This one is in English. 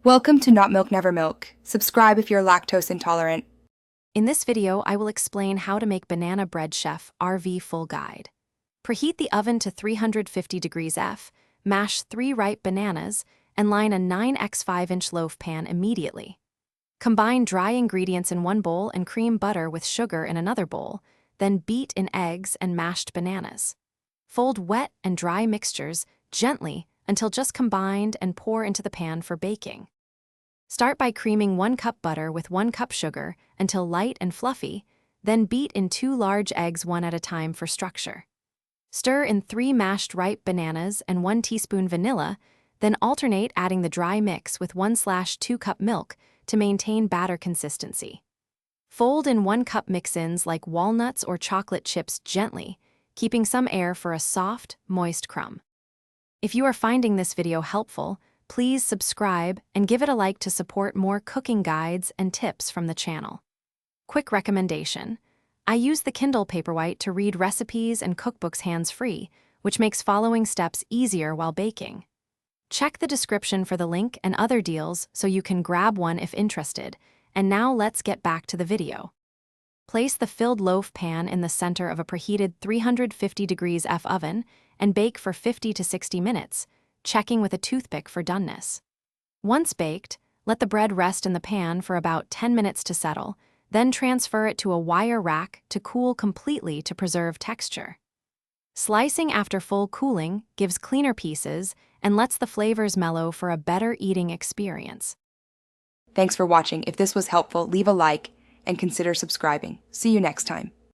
Welcome to Not Milk Never Milk. Subscribe if you're lactose intolerant. In this video, I will explain how to make Banana Bread Chef RV Full Guide. Preheat the oven to 350 degrees F, mash 3 ripe bananas, and line a 9x 5-inch loaf pan immediately. Combine dry ingredients in one bowl and cream butter with sugar in another bowl, then beat in eggs and mashed bananas. Fold wet and dry mixtures gently until just combined and pour into the pan for baking. Start by creaming 1 cup butter with 1 cup sugar until light and fluffy, then beat in 2 large eggs one at a time for structure. Stir in 3 mashed ripe bananas and 1 teaspoon vanilla, then alternate adding the dry mix with 1/2 cup milk to maintain batter consistency. Fold in 1 cup mix-ins like walnuts or chocolate chips gently, keeping some air for a soft, moist crumb. If you are finding this video helpful, please subscribe and give it a like to support more cooking guides and tips from the channel. Quick recommendation: I use the Kindle Paperwhite to read recipes and cookbooks hands-free, which makes following steps easier while baking. Check the description for the link and other deals so you can grab one if interested. And now let's get back to the video. Place the filled loaf pan in the center of a preheated 350 degrees F oven and bake for 50 to 60 minutes, checking with a toothpick for doneness. Once baked, let the bread rest in the pan for about 10 minutes to settle, then transfer it to a wire rack to cool completely to preserve texture. Slicing after full cooling gives cleaner pieces and lets the flavors mellow for a better eating experience. Thanks for watching. If this was helpful, leave a like and consider subscribing. See you next time.